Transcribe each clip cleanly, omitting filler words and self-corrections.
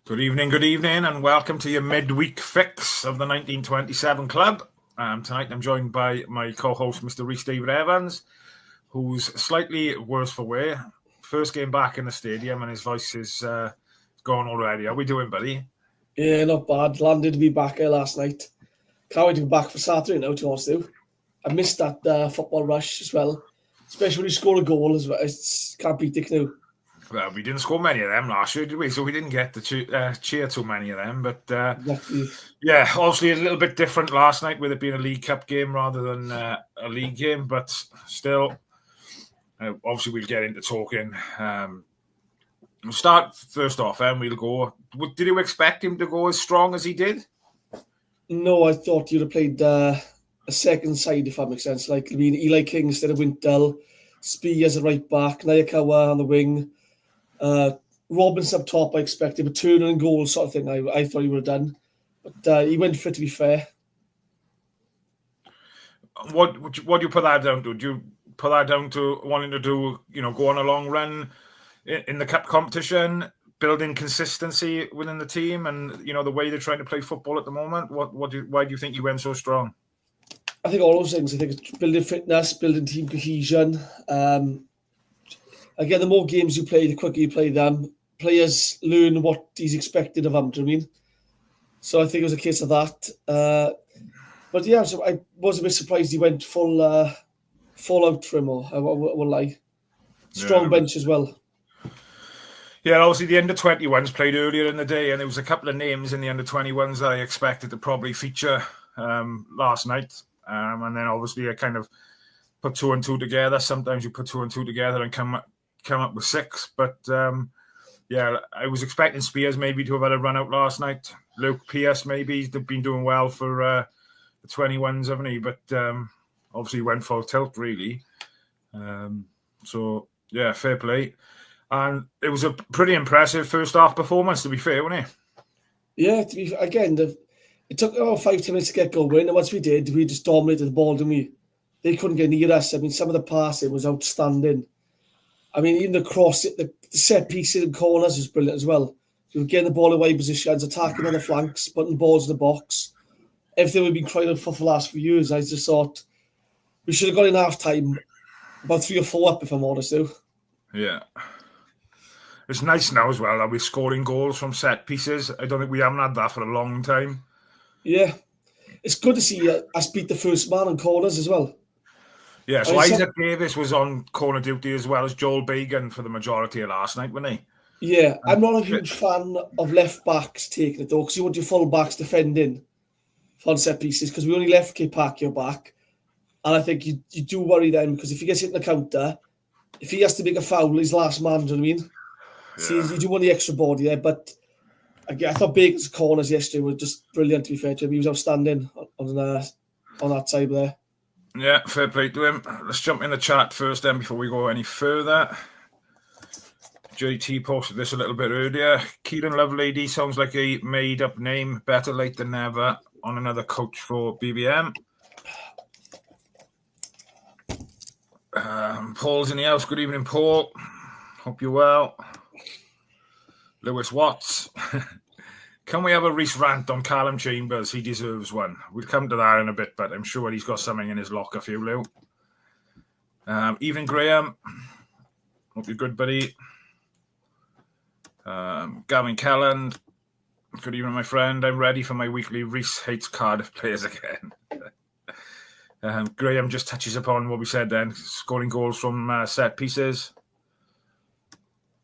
Good evening, and welcome to your midweek fix of the 1927 Club. Tonight I'm joined by my co-host, Mr. Rhys David Evans, who's slightly worse for wear. First game back in the stadium, and his voice is gone already. How are we doing, buddy? Yeah, not bad. Landed to be back here last night. Can't wait to be back for Saturday now, to be honest with you. I missed that football rush as well, especially when you score a goal as well. It's can't beat it now. Well, we didn't score many of them last year, did we? So we didn't get to cheer too many of them. But Exactly. yeah, obviously a little bit different last night with it being a League Cup game rather than a league game. But still, obviously we'll get into talking. We'll start first off, and we'll go. Did you expect him to go as strong as he did? No, I thought you'd have played a second side, if that makes sense. Like, I mean, Eli King instead of Wintel, Spee as a right back, Nayakawa on the wing. Robinson up top, I expected, but Turner and goal sort of thing I thought he would have done. But he went for it, to be fair. What do you put that down to? Do you put that down to wanting to do, go on a long run in the cup competition, building consistency within the team, and, the way they're trying to play football at the moment? Why do you think he went so strong? I think all those things. I think it's building fitness, building team cohesion. Again, the more games you play, the quicker you play them. Players learn what is expected of them, do you know what I mean? So I think it was a case of that. But yeah, so I was a bit surprised he went full out for him, I won't lie. Strong bench as well. Yeah, obviously the under-21s played earlier in the day, and there was a couple of names in the under-21s that I expected to probably feature last night. And then obviously I kind of put two and two together. Sometimes you put two and two together and come up with six. But yeah, I was expecting Spears maybe to have had a run out last night. Luke Pierce maybe, he's been doing well for the 21s, haven't he? But obviously went full tilt really. So yeah, fair play. And it was a pretty impressive first half performance, to be fair, wasn't it? Yeah, to be again, it took 5-10 minutes to get going, and once we did, we just dominated the ball, didn't we? They couldn't get near us. I mean, some of the passing was outstanding. I mean, even the cross, the set pieces and corners was brilliant as well. We were getting the ball in wide positions, attacking on the flanks, putting balls in the box. Everything we've been crying out for the last few years. I just thought we should have got in half time about 3 or 4 up, if I'm honest, though. Yeah. It's nice now as well that we're scoring goals from set pieces. I don't think we haven't had that for a long time. Yeah. It's good to see us beat the first man on corners as well. Yeah, so Isaac Davis was on corner duty as well as Joel Bagan for the majority of last night, wasn't he? Yeah, I'm not a huge fan of left backs taking it though, because you want your full backs defending on set pieces, because we only left Kipakio back. And I think you do worry then, because if he gets hit in the counter, if he has to make a foul, he's last man, do you know what I mean? Yeah. So you do want the extra body there, but again, I thought Bacon's corners yesterday were just brilliant, to be fair to him. He was outstanding on that side there. Yeah, fair play to him. Let's jump in the chat first then before we go any further. JT posted this a little bit earlier. Kieran Lovelady sounds like a made-up name. Better late than never on another coach for BBM. Paul's in the house. Good evening, Paul. Hope you're well. Lewis Watts. Can we have a Rhys rant on Callum Chambers? He deserves one. We'll come to that in a bit, but I'm sure he's got something in his locker for you, Lou. Evening, Graham. Hope you're good, buddy. Gavin Kelland. Good evening, my friend. I'm ready for my weekly Rhys hates Cardiff players again. Graham just touches upon what we said then, scoring goals from set pieces.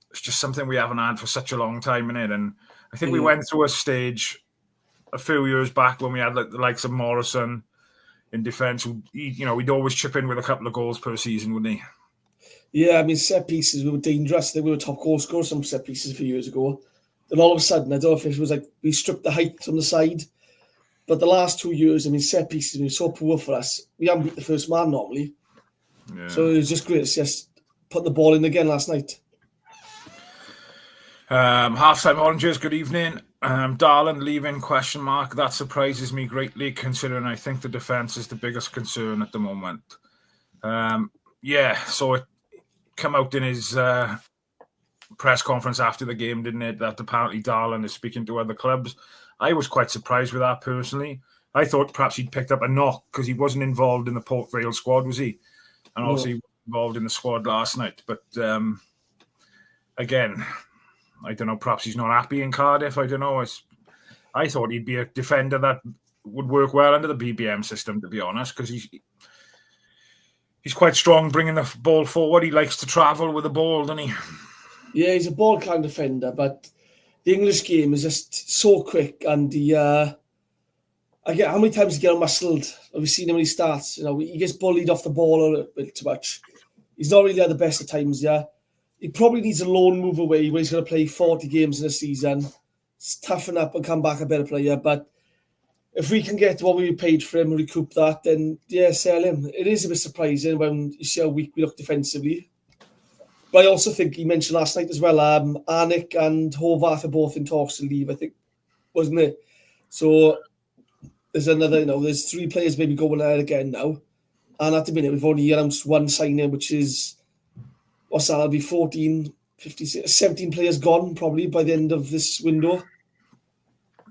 It's just something we haven't had for such a long time, innit? And I think we went through a stage a few years back when we had the likes of Morrison in defence. We'd always chip in with a couple of goals per season, wouldn't he? Yeah, I mean, set pieces, we were dangerous. I think we were top goal scorers from set pieces a few years ago. Then all of a sudden, I don't know if it was like we stripped the height from the side. But the last 2 years, I mean, set pieces have been so poor for us. We haven't beat the first man normally. Yeah. So it was just great to just put the ball in again last night. Half-time Oranges, good evening. Darlin leaving, ? That surprises me greatly, considering I think the defence is the biggest concern at the moment. So it come out in his press conference after the game, didn't it? That apparently Darlan is speaking to other clubs. I was quite surprised with that personally. I thought perhaps he'd picked up a knock because he wasn't involved in the Port Vale squad, was he? And obviously he was involved in the squad last night. But again, I don't know. Perhaps he's not happy in Cardiff. I don't know. I thought he'd be a defender that would work well under the BBM system, to be honest, because he's quite strong bringing the ball forward. He likes to travel with the ball, doesn't he? Yeah, he's a ball kind of defender, but the English game is just so quick, and I get how many times he gets muscled. We've seen him when he starts. He gets bullied off the ball a little bit too much. He's not really at the best of times. Yeah, he probably needs a loan move away where he's going to play 40 games in a season, toughen up and come back a better player. But if we can get what we paid for him and recoup that, then yeah, sell him. It is a bit surprising when you see how weak we look defensively. But I also think he mentioned last night as well, Arnick and Horvath are both in talks to leave, I think, wasn't it? So there's another, there's 3 players maybe going out again now. And at the minute, we've only announced 1 signing, which is, what's that, that'll be 14, 15, 17 players gone probably by the end of this window.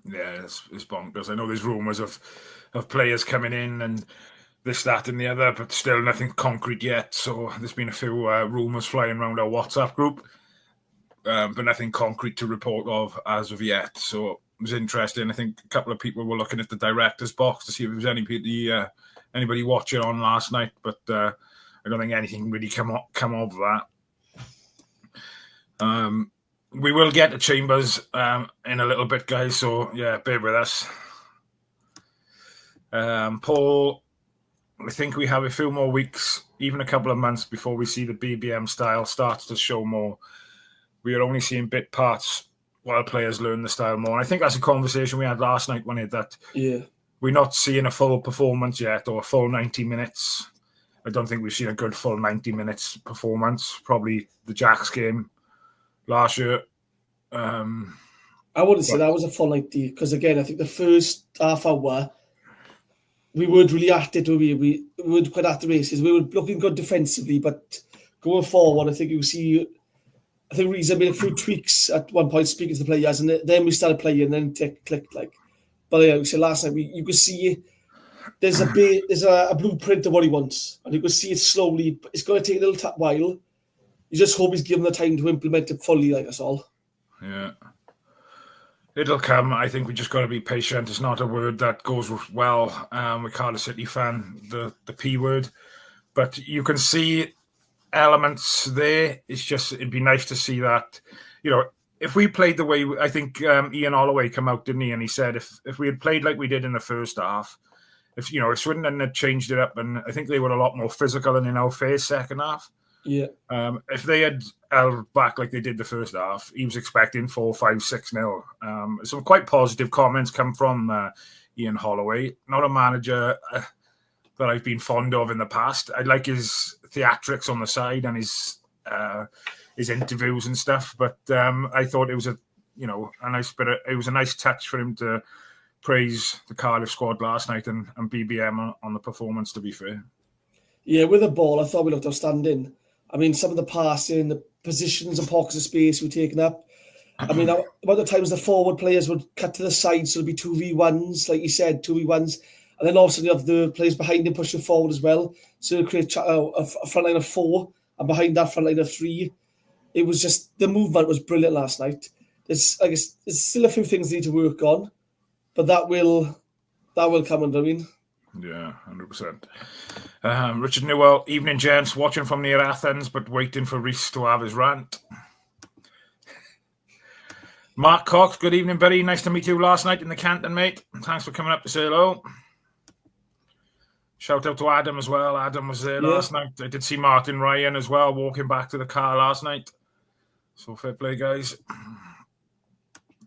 Yeah, it's bonkers. I know there's rumours of players coming in and this, that and the other, but still nothing concrete yet. So there's been a few rumours flying around our WhatsApp group, but nothing concrete to report of as of yet. So it was interesting. I think a couple of people were looking at the director's box to see if there was anybody watching on last night, but I don't think anything really come of that. We will get to Chambers in a little bit, guys, so yeah, bear with us. Paul, I think we have a few more weeks, even a couple of months before we see the BBM style starts to show more. We are only seeing bit parts while players learn the style more. And I think that's a conversation we had last night, wasn't it? That we're not seeing a full performance yet or a full 90 minutes. I don't think we've seen a good full 90 minutes performance. Probably the Jacks game last year. I wouldn't say that was a full 90 because, again, I think the first half hour we weren't really at it. We weren't quite at the races. We were looking good defensively, but going forward, I think you see. I think Reza made a few tweaks at one point, speaking to the players, and then we started playing, and then it clicked. But yeah, we said last night, you could see there's a blueprint of what he wants, and you could see it slowly. It's going to take a little while. You just hope he's given the time to implement it fully, like us all. Yeah. It'll come. I think we just got to be patient. It's not a word that goes well with Cardiff City fan, the P word. But you can see elements there. It'd be nice to see that. If we played the way, I think Ian Holloway came out, didn't he? And he said if we had played like we did in the first half, if Swindon had changed it up, and I think they were a lot more physical and in our face second half. Yeah. If they had held back like they did the first half, he was expecting 4-5, 6-0. Some quite positive comments come from Ian Holloway. Not a manager that I've been fond of in the past. I like his theatrics on the side and his interviews and stuff, but I thought it was a nice bit. It was a nice touch for him to praise the Cardiff squad last night and BBM on the performance. To be fair, yeah, with the ball, I thought we looked outstanding. I mean, some of the passing, the positions and pockets of space were taken up. I mean, about the times the forward players would cut to the side, so it'd be 2v1s, like you said, 2v1s. And then also you have the players behind him pushing forward as well. So you create a front line of 4, and behind that front line of 3. It was just, the movement was brilliant last night. There's still a few things they need to work on, but that will come under. Yeah, 100%. Richard Newell, evening gents, watching from near Athens, but waiting for Reece to have his rant. Mark Cox, good evening, buddy. Nice to meet you last night in the Canton, mate. Thanks for coming up to say hello. Shout out to Adam as well. Adam was there last night. I did see Martin Ryan as well walking back to the car last night. So fair play, guys.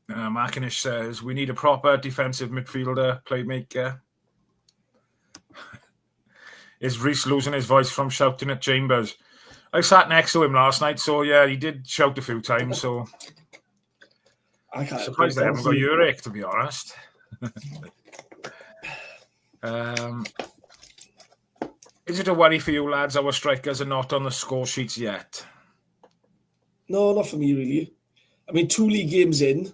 Markinish says, we need a proper defensive midfielder, playmaker. Is Reece losing his voice from shouting at Chambers? I sat next to him last night, so yeah, he did shout a few times, so I can't surprised I haven't got Uric, to be honest. Is it a worry for you lads our strikers are not on the score sheets yet? No, not for me, really. I mean, 2 league games in,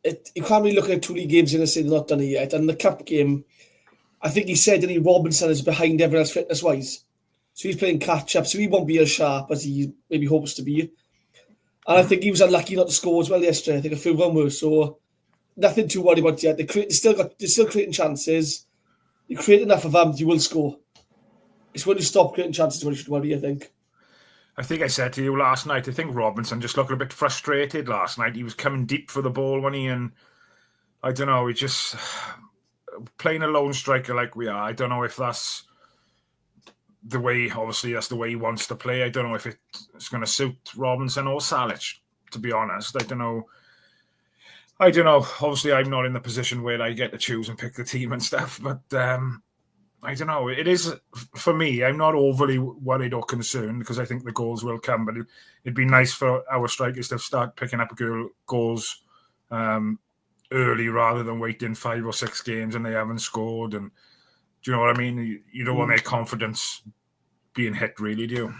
you can't really look at 2 league games in and say they're not done it yet. And the cup game, I think he said that Robinson is behind everyone else fitness-wise. So he's playing catch-up, so he won't be as sharp as he maybe hopes to be. And I think he was unlucky not to score as well yesterday. I think a few of them were, so nothing to worry about yet. They're still creating chances. You create enough of them, you will score. It's when you stop creating chances when you should worry, I think. I think I said to you last night, I think Robinson just looked a bit frustrated last night. He was coming deep for the ball when and I don't know, he just playing a lone striker like we are. I don't know if that's the way, obviously that's the way he wants to play. I don't know if it's going to suit Robinson or Salic, to be honest. I don't know. Obviously, I'm not in the position where I get to choose and pick the team and stuff, but I don't know. It is, for me, I'm not overly worried or concerned because I think the goals will come, but it'd be nice for our strikers to start picking up goals early rather than waiting 5 or 6 games and they haven't scored. And do you know what I mean? You don't want their confidence being hit, really, do you?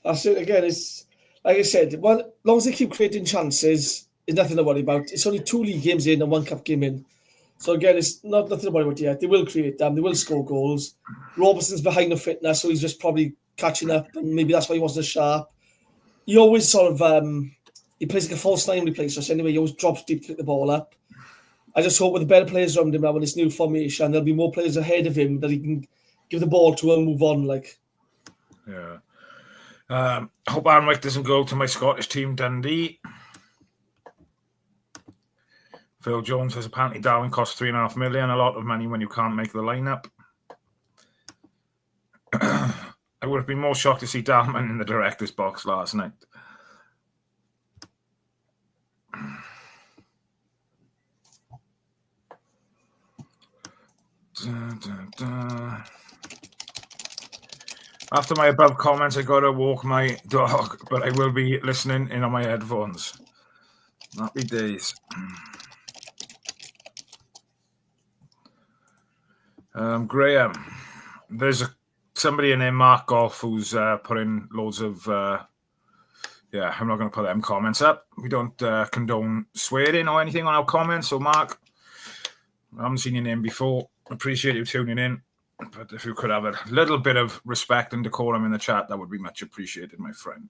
That's it. Again, it's like I said, as long as they keep creating chances, there's nothing to worry about. It's only 2 league games in and 1 cup game in. So again, it's nothing to worry about yet. They will create them. They will score goals. Robertson's behind the fitness, so he's just probably catching up, and maybe that's why he wasn't as sharp. He always sort of he plays like a false nine replacer. So anyway, he always drops deep to pick the ball up. I just hope with the better players around him now in this new formation, there'll be more players ahead of him that he can give the ball to and move on. Yeah. I hope Anwick doesn't go to my Scottish team, Dundee. Phil Jones says apparently Darwin cost $3.5 million, a lot of money when you can't make the lineup. I would have been more shocked to see Darwin in the director's box last night. After my above comments, I got to walk my dog, but I will be listening in on my headphones. Happy days. Graham, there's somebody in there, Mark Golf, who's putting loads of I'm not going to put them comments up. We don't condone swearing or anything on our comments. So Mark, I haven't seen your name before. Appreciate you tuning in, but if you could have a little bit of respect and decorum in the chat, that would be much appreciated, my friend.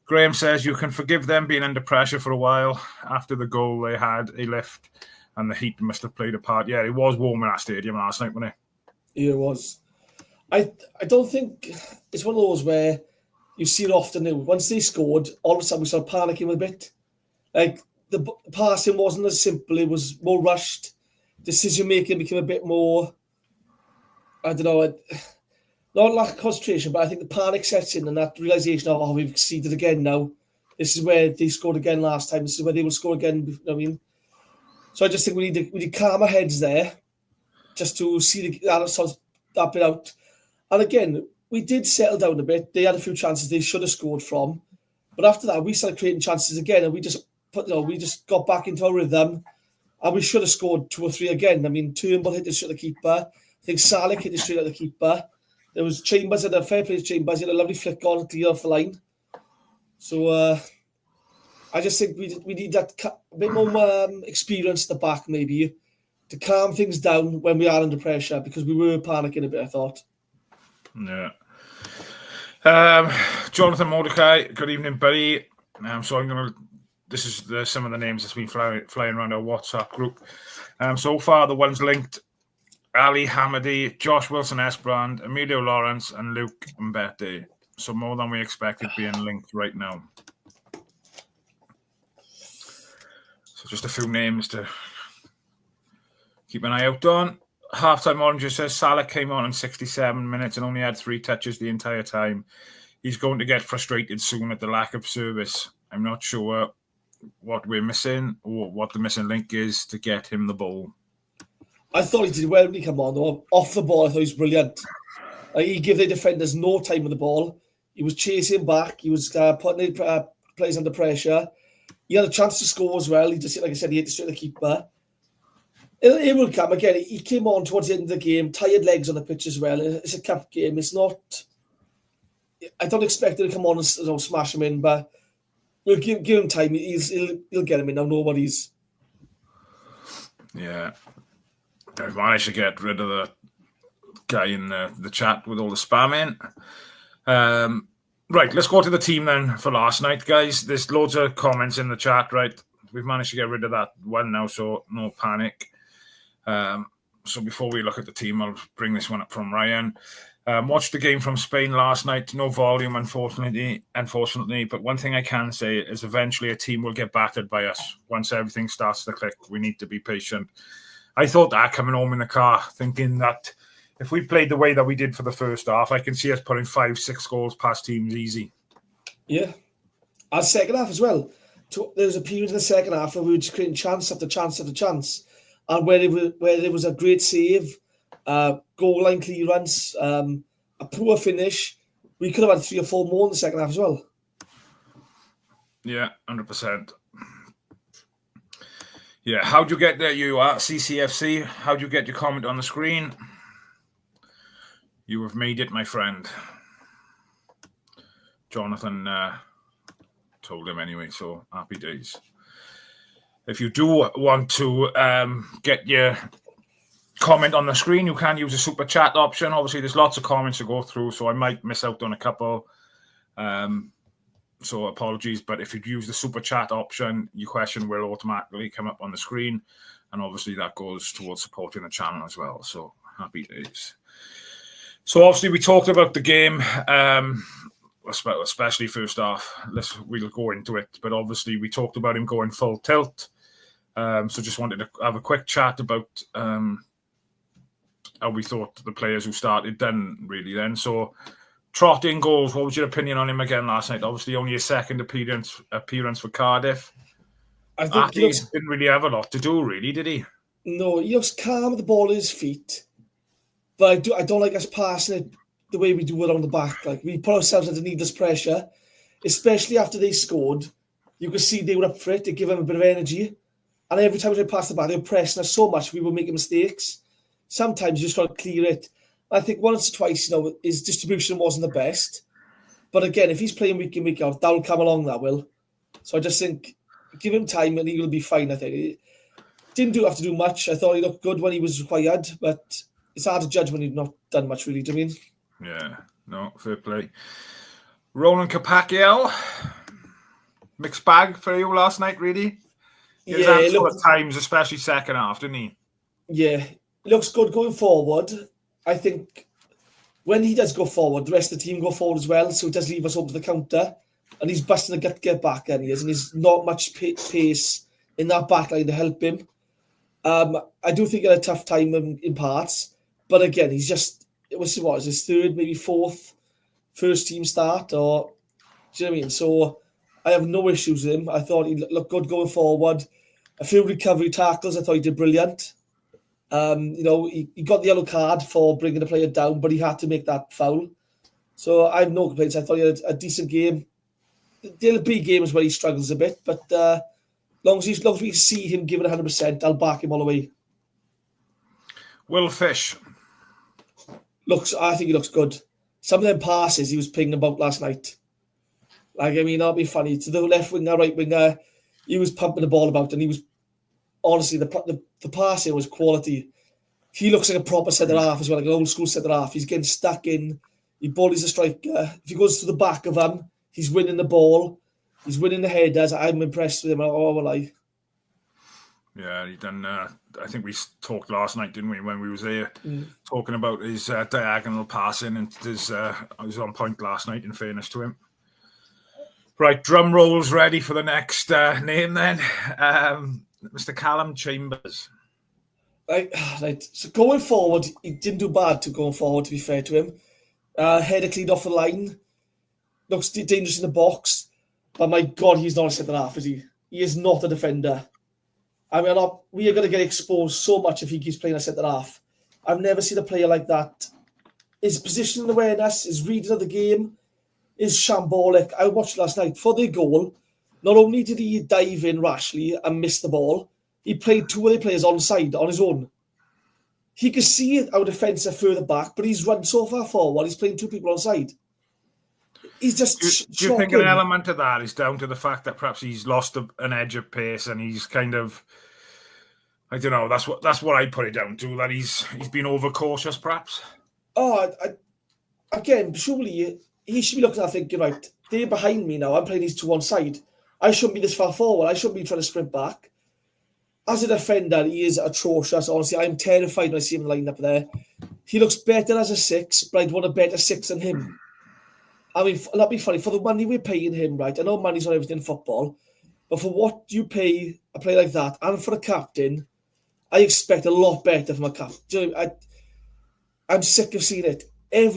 Graham says you can forgive them being under pressure for a while. After the goal they had a lift and the heat must have played a part. Yeah, it was warm in that stadium last night, wasn't it? Yeah, it was. I don't think it's one of those where you see it often now. Once they scored, all of a sudden we started panicking a bit. Like the passing wasn't as simple, it was more rushed. Decision making became a bit more, I don't know, not lack of concentration, but I think the panic sets in and that realisation of, we've exceeded again now. This is where they scored again last time. This is where they will score again. You know what I mean? So I just think we need calmer heads there just to see that bit out. And again, we did settle down a bit. They had a few chances they should have scored from. But after that, we started creating chances again and we just got back into our rhythm and we should have scored 2 or 3 again. I mean, Turnbull hit it straight at the keeper. I think Salic hit it straight at the keeper. There was Chambers at a fair play to Chambers. He had a lovely flick on, clear off the line. So I just think we need that a bit more experience at the back, maybe, to calm things down when we are under pressure, because we were panicking a bit, I thought. Yeah. Jonathan Mordecai, good evening, buddy. So I'm going to... This is some of the names that's been flying around our WhatsApp group. So far, the ones linked: Ali Hamadi, Josh Wilson-Esbrand, Emilio Lawrence, and Luke Mbete. So more than we expected being linked right now. So just a few names to keep an eye out on. Halftime Orange says Salah came on in 67 minutes and only had 3 touches the entire time. He's going to get frustrated soon at the lack of service. I'm not sure what we're missing or what the missing link is to get him the ball. I thought he did well when he came on, though. Off the ball, I thought he was brilliant. He gave the defenders no time with the ball. He was chasing back. He was putting players under pressure. He had a chance to score as well. He just, like I said, he hit it straight at the keeper. It will come. Again, he came on towards the end of the game, tired legs on the pitch as well. It's a cup game. It's not I don't expect him to come on and smash him in, but we'll give him time. He'll get him in now. Nobody's. Yeah. I've managed to get rid of the guy in the chat with all the spamming. Right, let's go to the team then for last night, guys. There's loads of comments in the chat, right? We've managed to get rid of that one now, so no panic. So before we look at the team, I'll bring this one up from Ryan. Watched the game from Spain last night. No volume, unfortunately. But one thing I can say is eventually a team will get battered by us. Once everything starts to click, we need to be patient. I thought that coming home in the car, thinking that if we played the way that we did for the first half, I can see us putting 5-6 goals past teams easy. Yeah. Our second half as well. There was a period in the second half where we were just creating chance after chance after chance. And where there was a great save, goal line clearance, a poor finish, we could have had 3 or 4 more in the second half as well. Yeah, 100%. Yeah, how'd you get there, you are CCFC? How'd you get your comment on the screen? You have made it, my friend. Jonathan told him anyway, so happy days. If you do want to get your comment on the screen, you can use the super chat option. Obviously, there's lots of comments to go through, so I might miss out on a couple. So apologies, but if you use the super chat option, your question will automatically come up on the screen. And obviously that goes towards supporting the channel as well. So happy days. So obviously we talked about the game, especially first half. We'll go into it. But obviously we talked about him going full tilt. So just wanted to have a quick chat about how we thought the players who started done really then. So trotting goals, what was your opinion on him again last night? Obviously only his second appearance for Cardiff. I think he didn't really have a lot to do, really, did he? No, he looks calm with the ball at his feet. But I don't like us passing it the way we do it on the back. Like, we put ourselves under needless pressure, especially after they scored. You could see they were up for it. They give him a bit of energy. And every time we passed the back, they were pressing us so much we were making mistakes. Sometimes you just got to clear it. I think once or twice, his distribution wasn't the best. But again, if he's playing week in, week out, that'll come along, that will. So I just think, give him time and he will be fine, I think. He didn't have to do much. I thought he looked good when he was required, but it's hard to judge when he's not done much, really, do you mean? Yeah, no, fair play. Roland Capaccio, mixed bag for you last night, really? He was out full of times, especially second half, didn't he? Yeah, it looks good going forward. I think when he does go forward, the rest of the team go forward as well, so it does leave us open to the counter. And he's busting a gut to get back, and there's not much pace in that back line to help him. I do think he had a tough time in parts, but again, he's just, it was his third, maybe fourth first team start, or do you know what I mean? So I have no issues with him. I thought he looked good going forward. A few recovery tackles, I thought he did brilliant. He got the yellow card for bringing the player down, but he had to make that foul. So I have no complaints. I thought he had a decent game. There'll be games where he struggles a bit, but as long as we see him give it 100%, I'll back him all the way. Will Fish. I think he looks good. Some of them passes he was pinging about last night. That'll be funny. To the left winger, right winger, he was pumping the ball about, and he was, honestly, the passing was quality. He looks like a proper centre-half as well, like an old-school centre-half. He's getting stuck in. He bullies a striker. If he goes to the back of him, he's winning the ball. He's winning the headers. I'm impressed with him. Yeah, he done. I think we talked last night, didn't we, when we was there, talking about his diagonal passing, and I was on point last night, in fairness to him. Right, drum rolls ready for the next name then. Mr. Callum Chambers. Right. So going forward, he didn't do bad going forward, to be fair to him. Header cleaned off the line. Looks dangerous in the box. But my God, he's not a centre-half, is he? He is not a defender. I mean, we are going to get exposed so much if he keeps playing a centre-half. I've never seen a player like that. His positional awareness, his reading of the game is shambolic. I watched last night. For the goal, not only did he dive in rashly and miss the ball, he played 2 other players onside on his own. He could see our defence are further back, but he's run so far forward, he's playing 2 people onside. he's just Do you think an element of that is down to the fact that perhaps he's lost an edge of pace and he's kind of, I don't know, that's what I put it down to, that he's been overcautious perhaps? Again, surely he should be looking at thinking, right, they're behind me now, I'm playing these two on side. I shouldn't be this far forward, I shouldn't be trying to sprint back. As a defender, he is atrocious. Honestly, I'm terrified when I see him lined up there. He looks better as a 6, but I'd want a better 6 than him. I mean, that'd be funny. For the money we're paying him, right? I know money's not everything in football, but for what you pay a player like that, and for a captain, I expect a lot better from a captain. Do you know, I'm sick of seeing it.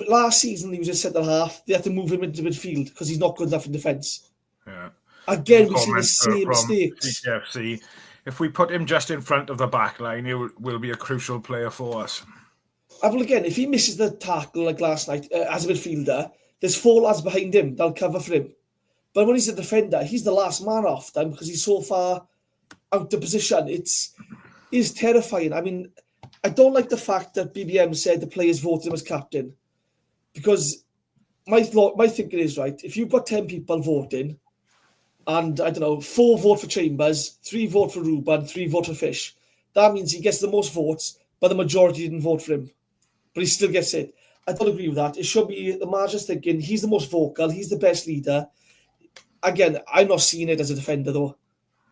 Last season, he was a centre-half. They had to move him into midfield because he's not good enough in defence. Yeah. Again, we see the same mistakes. CFC. If we put him just in front of the back line, he will be a crucial player for us. Well, again, if he misses the tackle like last night as a midfielder, there's 4 lads behind him that'll cover for him. But when he's a defender, he's the last man off them because he's so far out of position. It's terrifying. I mean, I don't like the fact that BBM said the players voted him as captain, because my thinking is, right, if you've got 10 people voting, and I don't know, 4 vote for Chambers, 3 vote for Ruben, 3 vote for Fish, that means he gets the most votes, but the majority didn't vote for him. But he still gets it. I don't agree with that. It should be the manager's thinking he's the most vocal, he's the best leader. Again, I'm not seeing it as a defender though.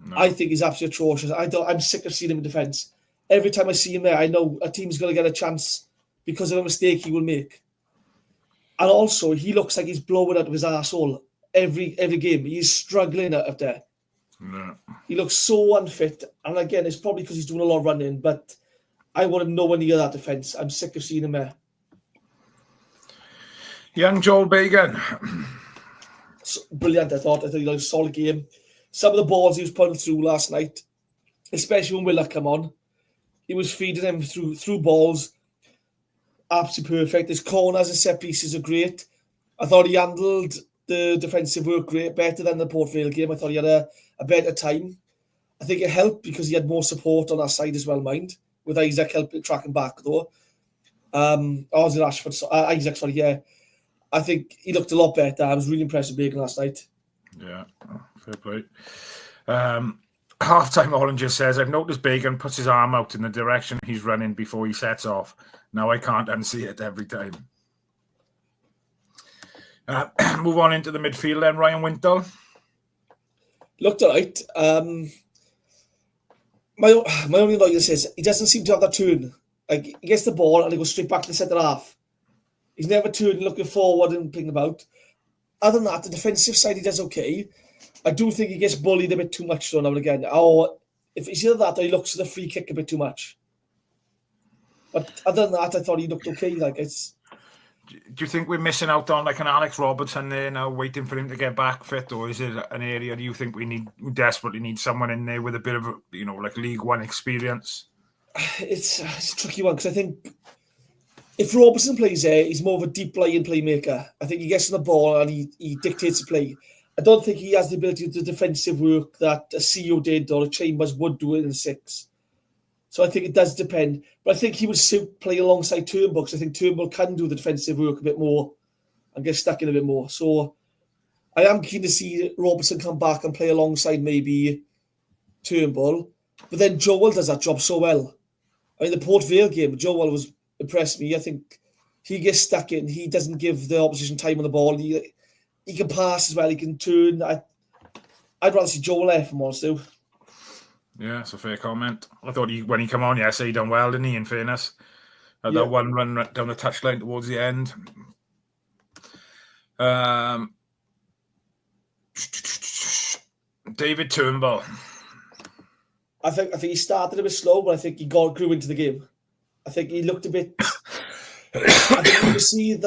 No. I think he's absolutely atrocious. I'm sick of seeing him in defence. Every time I see him there, I know a team's going to get a chance because of a mistake he will make. And also, he looks like he's blowing out of his arsehole every game. He's struggling out there. No. He looks so unfit. And again, it's probably because he's doing a lot of running, but I want him nowhere near that defence. I'm sick of seeing him there. Young Joel Bagan. Brilliant, I thought he had a solid game. Some of the balls he was putting through last night, especially when Willa come on, he was feeding him through balls. Absolutely perfect. His corners and set pieces are great. I thought he handled the defensive work better than the Port Vale game. I thought he had a better time. I think it helped because he had more support on our side as well, mind, with Isaac helping tracking back though. Was it Ashford? Isaac, sorry, yeah. I think he looked a lot better. I was really impressed with Bacon last night. Yeah, fair play. Half-time Holland just says, I've noticed Bacon puts his arm out in the direction he's running before he sets off. Now I can't unsee it every time. Move on into the midfield then, Ryan Wintle. Looked all right. My only annoyance is he doesn't seem to have that turn. Like, he gets the ball and he goes straight back to the centre half. He's never turning, looking forward and thinking about. Other than that, the defensive side he does okay. I do think he gets bullied a bit too much though now and again. Or if it's either that or he looks at the free kick a bit too much. But other than that, I thought he looked okay. Like, it's. Do you think we're missing out on like an Alex Robertson there now, waiting for him to get back fit, or is it an area do you think we desperately need someone in there with a bit of like League One experience? It's a tricky one because I think if Robertson plays there, he's more of a deep lying playmaker. I think he gets on the ball and he dictates the play. I don't think he has the ability to do defensive work that a CEO did or a Chambers would do it in 6. So I think it does depend. But I think he would suit playing alongside Turnbull because I think Turnbull can do the defensive work a bit more and get stuck in a bit more. So I am keen to see Robertson come back and play alongside maybe Turnbull. But then Joel does that job so well. I mean, the Port Vale game, Joel was impressed me. I think he gets stuck in. He doesn't give the opposition time on the ball. He can pass as well. He can turn. I'd rather see Joel there, if I'm honest, too. Yeah, it's a fair comment. I thought when he came on yesterday, he done well, didn't he, in fairness? Had that one run down the touchline towards the end. David Turnbull. I think he started a bit slow, but I think he grew into the game. I think he looked a bit. I think you can see he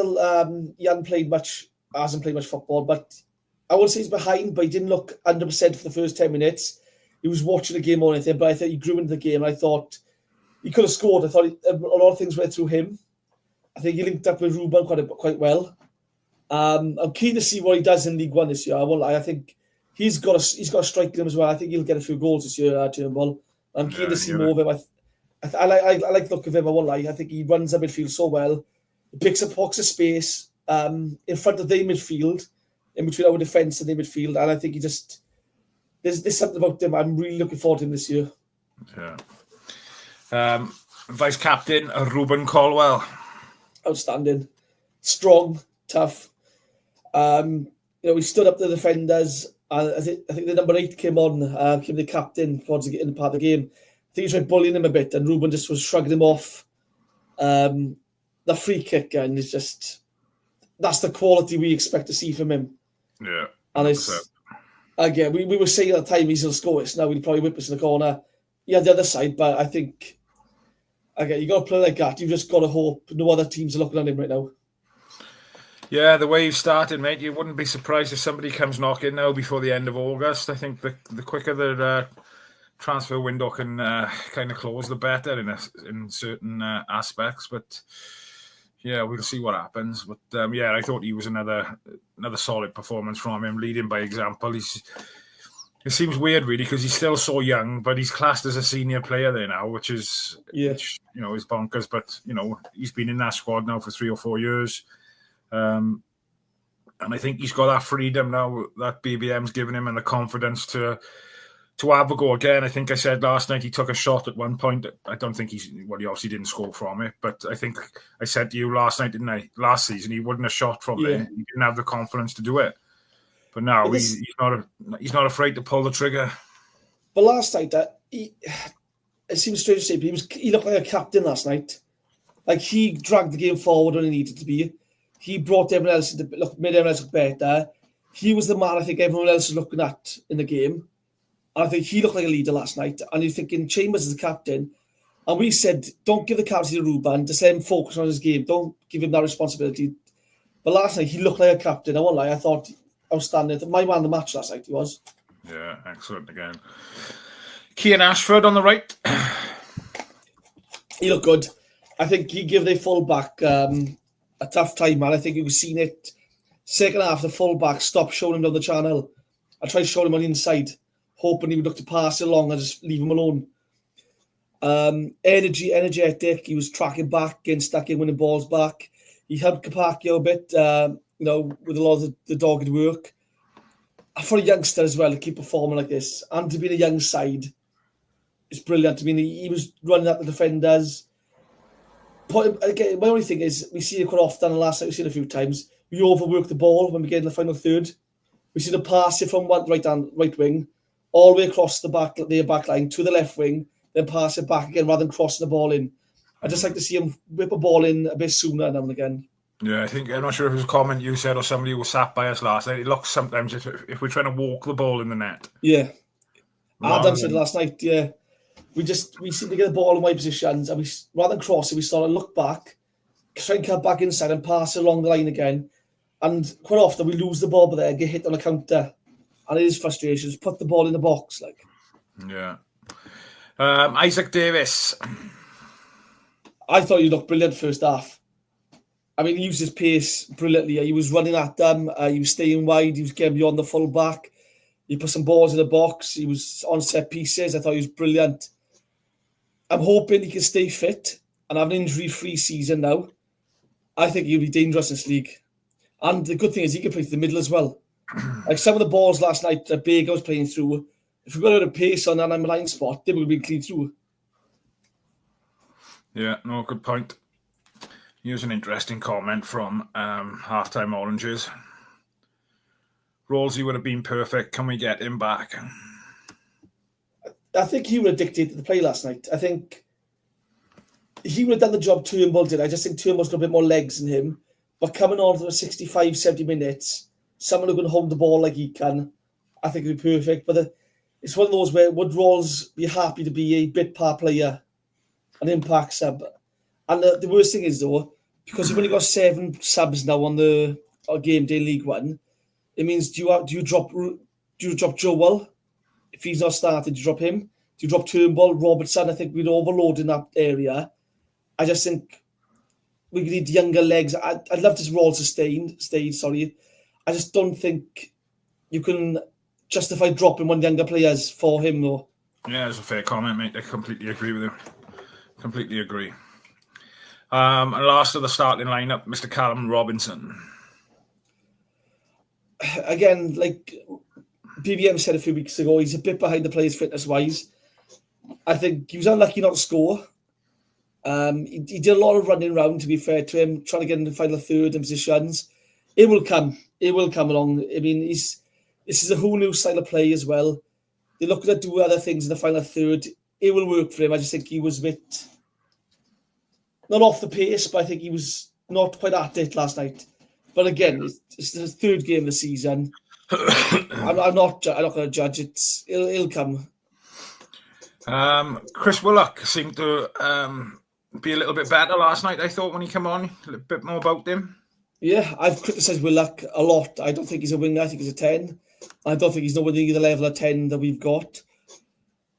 hasn't played much football, but I wouldn't say he's behind, but he didn't look 100% for the first 10 minutes. He was watching the game or anything, but I thought he grew into the game. I thought he could have scored. I thought a lot of things went through him. I think he linked up with Ruben quite well. I'm keen to see what he does in League One this year. I won't lie. I think he's got a strike in him as well. I think he'll get a few goals this year, Turnbull. I'm keen to see more of him. I like the look of him. I won't lie. I think he runs the midfield so well. He picks up pockets of space in front of the midfield. in between our defence and the midfield. And I think there's something about him. I'm really looking forward to him this year. Yeah. Vice captain Ruben Colwell. Outstanding, strong, tough. He stood up to the defenders. I think the number 8 came the captain towards the end part of the game. I think he tried bullying him a bit, and Ruben just was shrugging him off. The free kick, and it's just that's the quality we expect to see from him. Yeah, 100%. And it's again we were saying at the time he'll score this. Now he'll probably whip us in the corner. Yeah, the other side, but I think again you got to play like that. You've just got to hope no other teams are looking at him right now. Yeah, the way you've started, mate, you wouldn't be surprised if somebody comes knocking now before the end of August. I think the quicker the transfer window can kind of close, the better in certain aspects. But yeah, we'll see what happens. But I thought he was another solid performance from him, leading by example. It seems weird, really, because he's still so young, but he's classed as a senior player there now, which is bonkers. But he's been in that squad now for 3 or 4 years. And I think he's got that freedom now that BBM's given him and the confidence to have a go again. I think I said last night he took a shot at one point. I don't think he obviously didn't score from it, but I think I said to you last night, didn't I? Last season he wouldn't have shot from there. He didn't have the confidence to do it. But now he's not afraid to pull the trigger. But last night, it seems strange to say, but he looked like a captain last night. Like he dragged the game forward when he needed to be. He brought everyone else made everyone else look better. He was the man I think everyone else was looking at in the game. And I think he looked like a leader last night. And you're thinking Chambers is the captain. And we said, don't give the captaincy to Ruben. Just let him focus on his game. Don't give him that responsibility. But last night, he looked like a captain. I won't lie. I thought outstanding. My man of the match last night, he was. Yeah, excellent again. Kean Ashford on the right. He looked good. I think he gave the full-back a tough time, man. I think you've seen it. Second half, the full-back stopped showing him down the channel. I tried showing him on the inside, hoping he would look to pass it along and just leave him alone. Energetic. He was tracking back, getting stuck in, winning balls back. He helped Capaccio a bit, with a lot of the dogged work. For a youngster as well to keep performing like this and to be in a young side, it's brilliant. I mean, he was running at the defenders. But again, my only thing is we see it quite often, and last night we've seen it a few times. We overwork the ball when we get in the final third. We see the pass it from one right wing all the way across the back line to the left wing, then pass it back again rather than crossing the ball in. I just like to see him whip a ball in a bit sooner now and again. Yeah, I'm not sure if it was a comment you said or somebody who was sat by us last night. It looks sometimes if we're trying to walk the ball in the net. Yeah. Adam said last night, yeah. We seem to get the ball in wide positions, and rather than cross it, we sort of look back, try and cut back inside and pass it along the line again. And quite often we lose the ball but there, get hit on a counter. And it is frustration. Just put the ball in the box. Yeah. Isaac Davis. I thought he looked brilliant first half. I mean, he used his pace brilliantly. He was running at them. He was staying wide. He was getting beyond the full back. He put some balls in the box. He was on set pieces. I thought he was brilliant. I'm hoping he can stay fit and have an injury-free season now. I think he'll be dangerous in this league. And the good thing is he can play to the middle as well. Like some of the balls last night that Baker was playing through, if we got out of pace on that number 9 spot, they would be clean through. Yeah, no, good point. Here's an interesting comment from Halftime Oranges. Rolsey would have been perfect. Can we get him back? I think he would have dictated the play last night. I think he would have done the job Turnbull did. I just think Turnbull's got a bit more legs than him. But coming on for 65, 70 minutes, someone who can hold the ball like he can, I think it would be perfect. But it's one of those where would Rolls be happy to be a bit part player, an impact sub? And the worst thing is, though, because you've only got 7 subs now on the game day League One, it means do you drop Joel? If he's not started, do you drop him? Do you drop Turnbull, Robertson? I think we'd overload in that area. I just think we need younger legs. I'd love to see Rolls stayed. I just don't think you can justify dropping one of the younger players for him, though. Yeah, that's a fair comment, mate. I completely agree with you. Completely agree. And last of the starting lineup, Mr. Callum Robinson. again, like BBM said a few weeks ago, he's a bit behind the players fitness-wise. I think he was unlucky not to score. He did a lot of running around, to be fair to him, trying to get in the final third in positions. It will come. It will come along. I mean, this is a whole new style of play as well. They're looking to do other things in the final third. It will work for him. I just think he was a bit, not off the pace, but I think he was not quite at it last night. But again, it's the third game of the season. I'm not going to judge it. It'll come. Chris Willock seemed to be a little bit better last night, I thought, when he came on. A little bit more about him. Yeah, I've criticised Willock a lot. I don't think he's a winger. I think he's a 10. I don't think he's nowhere near the level of 10 that we've got.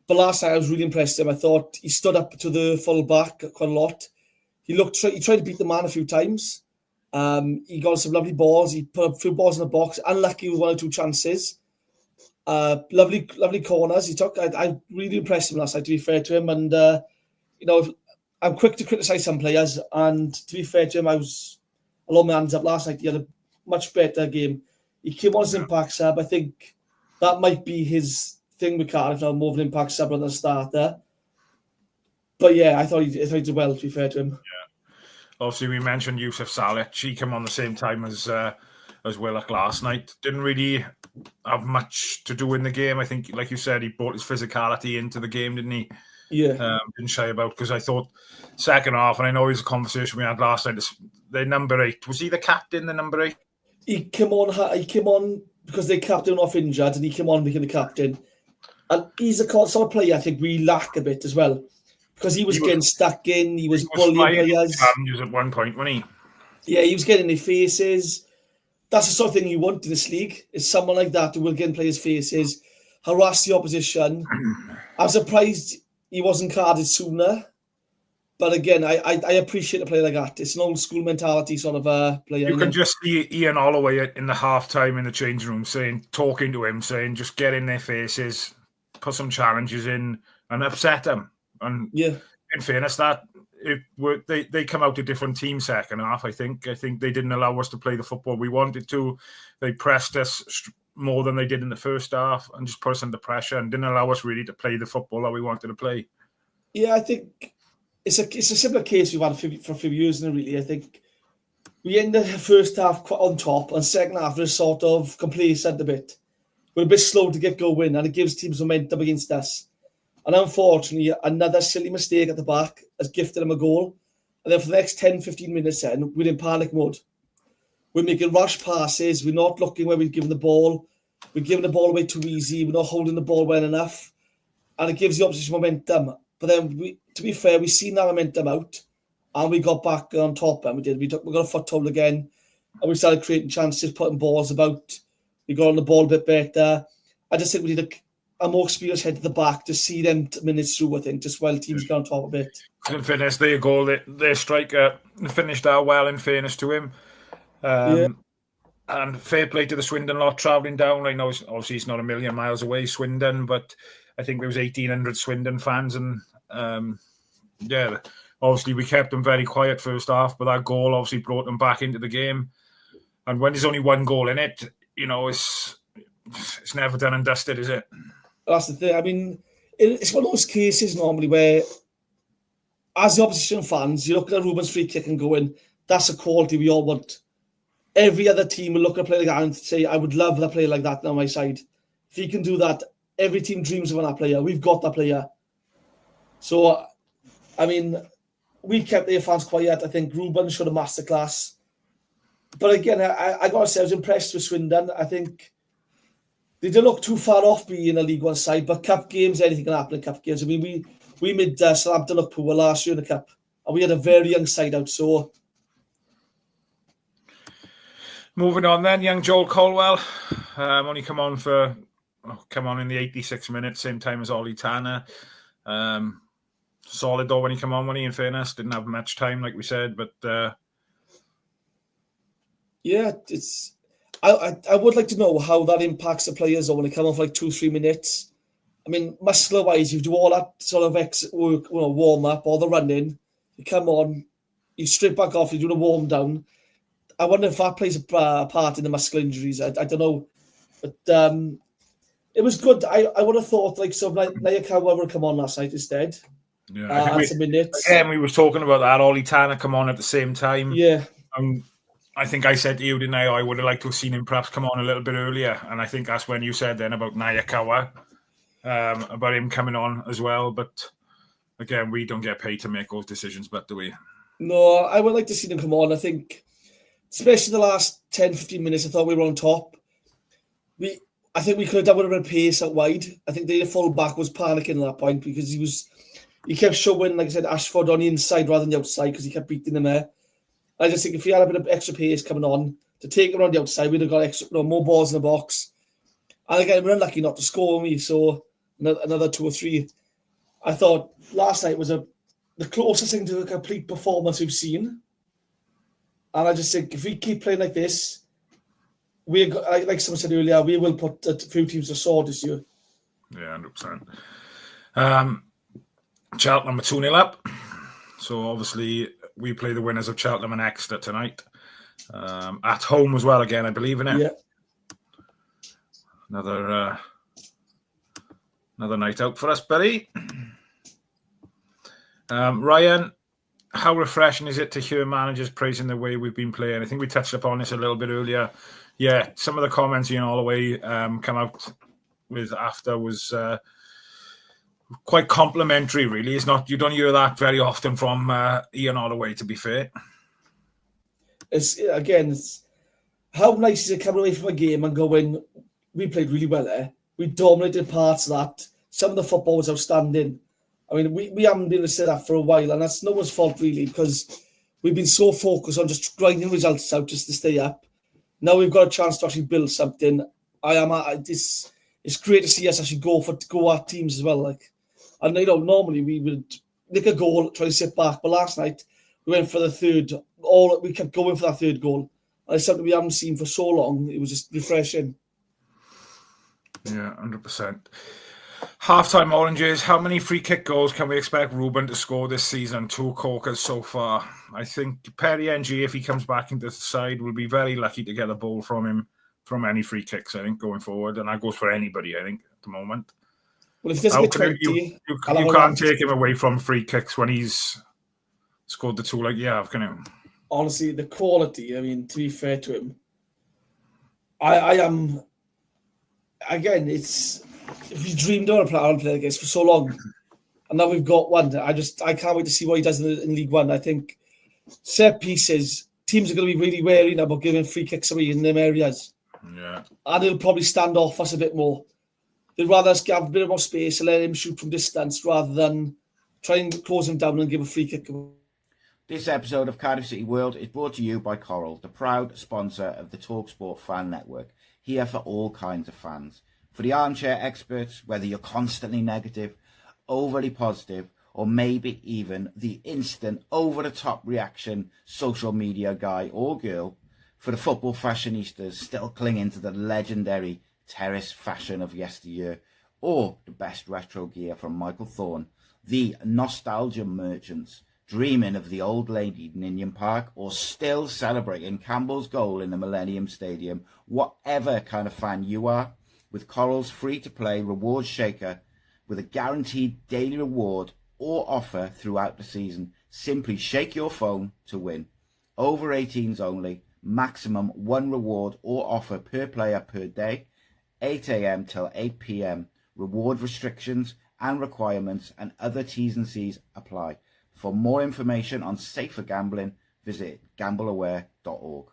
But last night I was really impressed with him. I thought he stood up to the full back quite a lot. He tried to beat the man a few times. He got some lovely balls. He put a few balls in the box. Unlucky with 1 or 2 chances. Lovely corners he took. I really impressed him last night, to be fair to him. And, I'm quick to criticise some players. And to be fair to him, I was a lot of my hands up last night. He had a much better game. He came on as an impact sub. I think that might be his thing with Cardiff now, more of an impact sub than a starter. But yeah, I thought he did well, to be fair to him. Yeah. Obviously, we mentioned Yusuf Saleh. She came on the same time as Willock last night. Didn't really have much to do in the game. I think, like you said, he brought his physicality into the game, didn't he? Yeah. Didn't shy about, because I thought second half, and I know it was a conversation we had last night, the number 8, was he the captain, the number 8? He came on because they kept him off injured, and he came on became the captain. And he's a sort of player I think we lack a bit as well, because he was getting stuck in, he was bullying players. At one point, wasn't he? Yeah, he was getting in their faces. That's the sort of thing you want in this league, is someone like that who will get in players' faces, harass the opposition. I'm surprised he wasn't carded sooner. But again, I appreciate a player like that. It's an old school mentality sort of player. You can just see Ian Holloway in the half time in the changing room talking to him, saying, just get in their faces, put some challenges in, and upset them. And yeah, in fairness, they come out a different team second half. I think they didn't allow us to play the football we wanted to. They pressed us more than they did in the first half, and just put us under pressure, and didn't allow us really to play the football that we wanted to play. Yeah, I think it's a similar case we've had for a few years now, really. I think we ended the first half on top, and second half was sort of complacent a bit. We're a bit slow to get going, and it gives teams momentum against us. And unfortunately, another silly mistake at the back has gifted them a goal. And then for the next 10, 15 minutes then, we're in panic mode. We're making rush passes. We're not looking where we've given the ball. We're giving the ball away too easy. We're not holding the ball well enough. And it gives the opposition momentum. But then, to be fair, we've seen that momentum out. And we got back on top. And we did. We got a foothold again. And we started creating chances, putting balls about. We got on the ball a bit better. I just think we need a more experienced head to the back to see them minutes through, I think, just while teams get on top of it. In fairness, their goal, their striker finished out well, in fairness to him. And fair play to the Swindon lot travelling down. I know obviously it's not a million miles away, Swindon, but I think there was 1,800 Swindon fans. And obviously we kept them very quiet first half, but that goal obviously brought them back into the game. And when there's only one goal in it, it's never done and dusted, is it? That's the thing. I mean, it's one of those cases normally where, as the opposition fans, you look at Ruben's free kick and going, that's a quality we all want. Every other team will look at a player like that and say, I would love a player like that on my side. If he can do that, every team dreams of that player. We've got that player. So, I mean, we kept their fans quiet. I think Ruben showed a masterclass. But again, I got to say, I was impressed with Swindon. I think they didn't look too far off being a League One side, but cup games, anything can happen in cup games. I mean, we made Southampton look poor last year in the cup, and we had a very young side out. So, moving on then, young Joel Colwell only come on in the 86 minutes, same time as Ollie Tanner. Solid though when he came on. When he, in fairness, didn't have much time, like we said, but yeah, it's. I would like to know how that impacts the players when they come on for like 2-3 minutes. I mean, muscular-wise, you do all that sort of work, warm-up, all the running. You come on, you straight back off, you do the warm-down. I wonder if that plays a part in the muscle injuries. I don't know. But it was good. I would have thought like Nayakawa would come on last night instead. Yeah, some minutes. Again, we was talking about that. Ollie Tanner come on at the same time. Yeah. I think I said to you, didn't I would have liked to have seen him perhaps come on a little bit earlier. And I think that's when you said then about Nayakawa, about him coming on as well. But again, we don't get paid to make those decisions, but do we? No, I would like to see them come on. I think, especially the last 10, 15 minutes, I thought we were on top. I think we could have done with a bit of pace out wide. I think the full back was panicking at that point because he kept showing, like I said, Ashford on the inside rather than the outside because he kept beating him there. I just think if he had a bit of extra pace coming on to take him on the outside, we'd have got more balls in the box. And again, we're unlucky not to score me, so another 2 or 3. I thought last night was the closest thing to a complete performance we've seen. And I just think if we keep playing like this, like someone said earlier, we will put a few teams to sword this year. Yeah, 100%. Cheltenham are 2-0 up. So obviously we play the winners of Cheltenham and Exeter tonight. At home as well again, I believe in it. Yeah. Another night out for us, buddy. Ryan, how refreshing is it to hear managers praising the way we've been playing? I think we touched upon this a little bit earlier. Yeah, some of the comments Ian Holloway come out with after was quite complimentary, really. It's not, you don't hear that very often from Ian Holloway, to be fair. It's how nice is it coming away from a game and going, we played really well there. We dominated parts of that. Some of the football was outstanding. I mean, we haven't been able to say that for a while, and that's no one's fault, really, because we've been so focused on just grinding results out just to stay up. Now we've got a chance to actually build something. It's great to see us actually go at teams as well. And normally we would nick a goal, try to sit back, but last night we went for the third. We kept going for that third goal. And it's something we haven't seen for so long. It was just refreshing. Yeah, 100%. Half-time oranges. How many free kick goals can we expect Ruben to score this season? 2 corkers so far. I think Perry NG, if he comes back into the side, will be very lucky to get a ball from him from any free kicks, I think, going forward. And that goes for anybody, I think, at the moment. Well, if there's a 20, you can't take him away from free kicks when he's scored the 2 like you have, can you? Honestly, the quality, I mean, to be fair to him, I am, again, we dreamed on a player like this for so long, and now we've got one. I can't wait to see what he does in League One. I think set pieces, teams are going to be really wary now about giving free kicks away in them areas. Yeah. And he'll probably stand off us a bit more. They'd rather us have a bit more space and let him shoot from distance rather than try and close him down and give a free kick. This episode of Cardiff City World is brought to you by Coral, the proud sponsor of the TalkSport Fan Network, here for all kinds of fans. For the armchair experts, whether you're constantly negative, overly positive, or maybe even the instant over-the-top reaction social media guy or girl, for the football fashionistas still clinging to the legendary terrace fashion of yesteryear, or the best retro gear from Michael Thorne, the nostalgia merchants, dreaming of the old lady Ninian Park, or still celebrating Campbell's goal in the Millennium Stadium, whatever kind of fan you are, with Coral's free-to-play reward shaker with a guaranteed daily reward or offer throughout the season. Simply shake your phone to win. Over 18s only, maximum 1 reward or offer per player per day, 8 a.m. till 8 p.m. Reward restrictions and requirements and other T's and C's apply. For more information on safer gambling, visit gambleaware.org.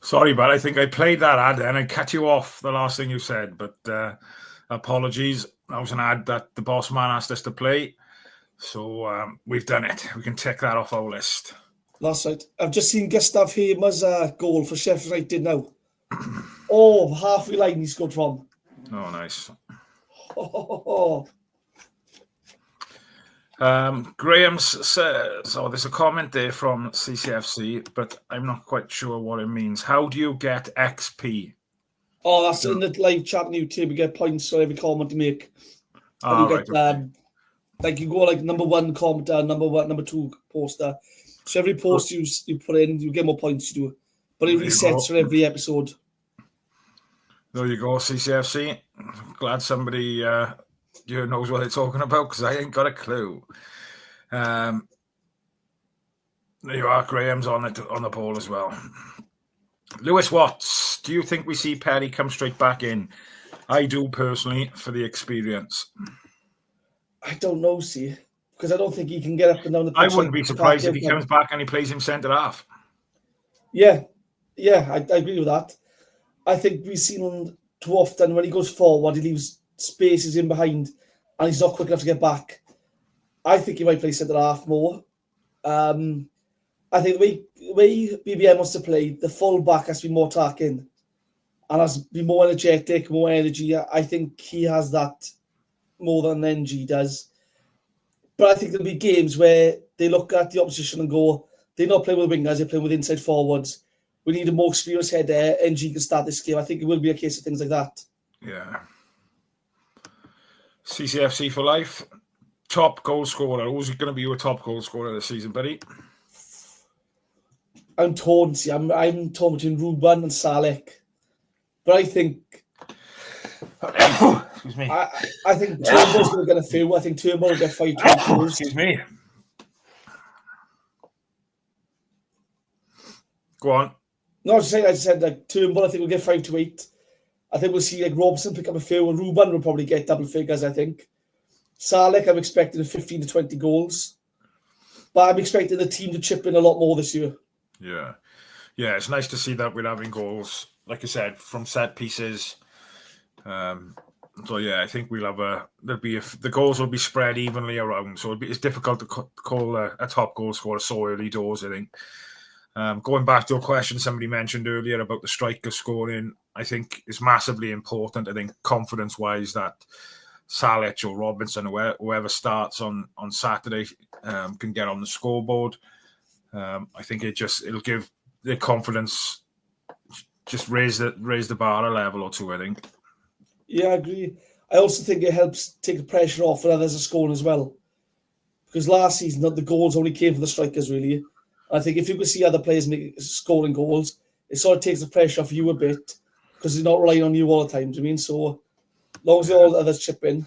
Sorry, but I think I played that ad and I cut you off the last thing you said, but apologies. That was an ad that the boss man asked us to play. So we've done it. We can tick that off our list. That's right. I've just seen Gustav Heimer's goal for Sheffield United now. Halfway line he scored from. Oh, nice. Graham says, there's a comment there from CCFC, but I'm not quite sure what it means. How do you get XP? That's in the live chat on YouTube. You get points for every comment you make. You get, okay. Like you go like number 1 commenter, number 2 poster. So every post you put in, you get more points you do. But it resets for every episode. There you go, CCFC. Glad somebody knows what they're talking about, because I ain't got a clue. There you are, Graham's on the ball as well. Lewis Watts, do you think we see Perry come straight back in? I do, personally, for the experience. I don't know, see, because I don't think he can get up and down the pitch. I wouldn't be surprised if he comes back and he plays him centre half. Yeah, I agree with that. I think we've seen too often when he goes forward, he leaves spaces in behind and he's not quick enough to get back. I think he might play centre half more. I think the way BBM wants to play, the full back has to be more attacking and has to be more energetic, more energy. I think he has that more than NG does. But I think there'll be games where they look at the opposition and go, they're not playing with wingers, they're playing with inside forwards. We need a more experienced head there. NG can start this game. I think it will be a case of things like that. Yeah. CCFC for life. Top goal scorer. Who's going to be your top goal scorer this season, buddy? I'm torn. See, I'm torn between Ruben and Salek. But I think... Excuse me. I think Turnbull's going to get a few. I think Turnbull will get 5 goals. Excuse me. Go on. No, I just said like Turnbull, I think we'll get 5 to 8. I think we'll see like Robson pick up a few, and Ruben will probably get double figures, I think. Salek, I'm expecting 15 to 20 goals. But I'm expecting the team to chip in a lot more this year. Yeah. Yeah, it's nice to see that we're having goals, like I said, from set pieces. So yeah, I think we'll have the goals will be spread evenly around. So it's difficult to call a top goal scorer so early doors, I think. Going back to a question somebody mentioned earlier about the striker scoring, I think is massively important. I think confidence-wise that Salic or Robinson, whoever starts on Saturday, can get on the scoreboard. I think it'll give the confidence, just raise the bar a level or two, I think. Yeah, I agree. I also think it helps take the pressure off when others are scoring as well. Because last season, the goals only came from the strikers, really. I think if you could see other players scoring goals, it sort of takes the pressure off you a bit because they're not relying on you all the time. Do you mean? So, as long as all the others chip in.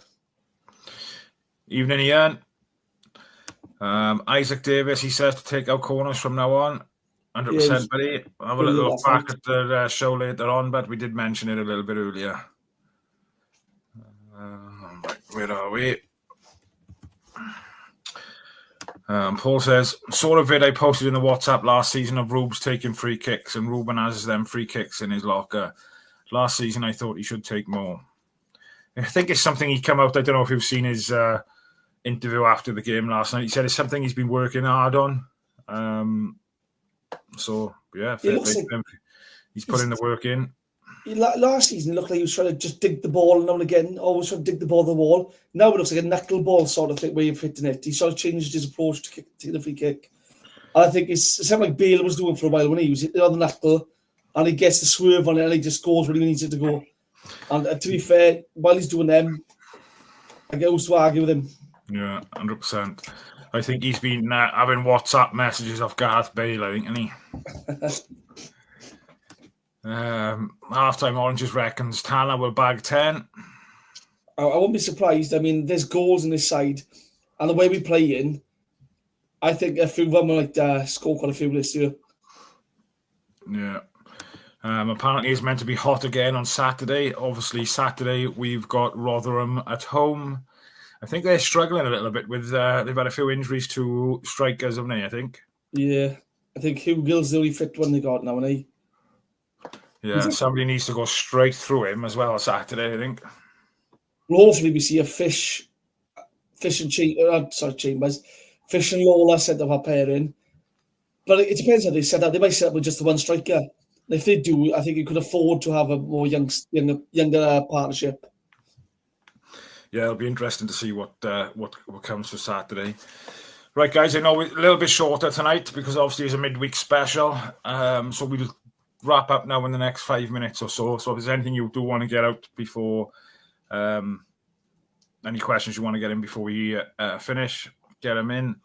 Evening, Ian. Isaac Davis, he says to take out corners from now on. 100%, buddy. I'll have a little look back at the show later on, but we did mention it a little bit earlier. Where are we? Paul says, saw a vid I posted in the WhatsApp last season of Rubes taking free kicks, and Ruben has them free kicks in his locker. Last season, I thought he should take more. I think it's something he come out. I don't know if you've seen his interview after the game last night. He said it's something he's been working hard on. So, yeah, he's putting the work in. Last season, it looked like he was trying to just dig the ball now and again, always trying to dig the ball to the wall. Now it looks like a knuckleball sort of way of hitting it. He sort of changed his approach to taking the free kick. And I think it's something like Bale was doing for a while when he was hitting on the knuckle and he gets the swerve on it and he just goes where he needs it to go. And to be fair, while he's doing them, I get used to argue with him. Yeah, 100%. I think he's been having WhatsApp messages off Gareth Bale, I think, isn't he? Halftime Oranges reckons Tana will bag 10. I won't be surprised. I mean, there's goals on this side, and the way we play in, I think a few of them will score quite a few this year. Yeah. Apparently it's meant to be hot again on Saturday. Obviously, Saturday we've got Rotherham at home. I think they're struggling a little bit with. They've had a few injuries to strikers, haven't they? I think. Yeah, I think Hugh Gill's the only fit one they got now, isn't he? Yeah, somebody needs to go straight through him as well on Saturday, I think. Well, hopefully we see a Fish and Chambers, Fish and Lola set up a pairing. But it depends how they set up. They might set up with just the one striker. And if they do, I think you could afford to have a more younger partnership. Yeah, it'll be interesting to see what comes for Saturday. Right, guys, I know we're a little bit shorter tonight because obviously it's a midweek special. So we'll wrap up now in the next 5 minutes or so. So if there's anything you do want to get out before, any questions you want to get in before we finish, get them in.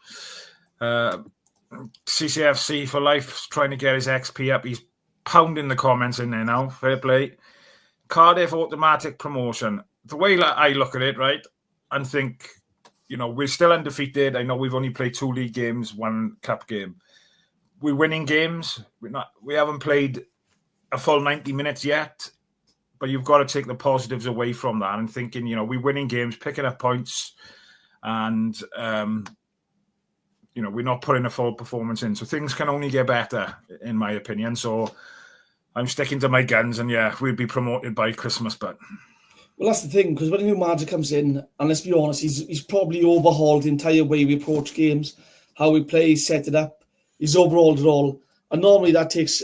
CCFC for life, trying to get his XP up. He's pounding the comments in there now. Fair play. Cardiff automatic promotion. The way I look at it, right, and think, we're still undefeated. I know we've only played 2 league games, 1 cup game. We're winning games. We haven't played a full 90 minutes yet, but you've got to take the positives away from that and thinking, we're winning games, picking up points, and we're not putting a full performance in. So things can only get better, in my opinion. So I'm sticking to my guns, and we'll be promoted by Christmas. But well, that's the thing, because when a new manager comes in, and let's be honest, he's probably overhauled the entire way we approach games, how we play, set it up. He's overhauled it all, and normally that takes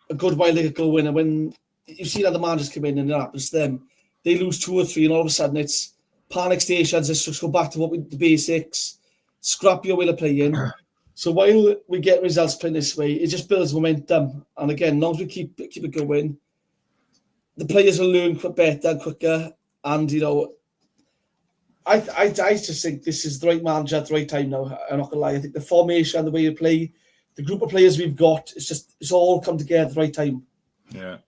a good while to get going. And when you see other managers come in and it happens to them, they lose 2 or 3, and all of a sudden it's panic stations. Let's just go back to the basics, scrap your way of playing. So while we get results playing this way, it just builds momentum. And again, as long as we keep it going, the players will learn better, quicker. And I just think this is the right manager at the right time now. I'm not gonna lie. I think the formation, the way you play, the group of players we've got, it's all come together at the right time. Yeah.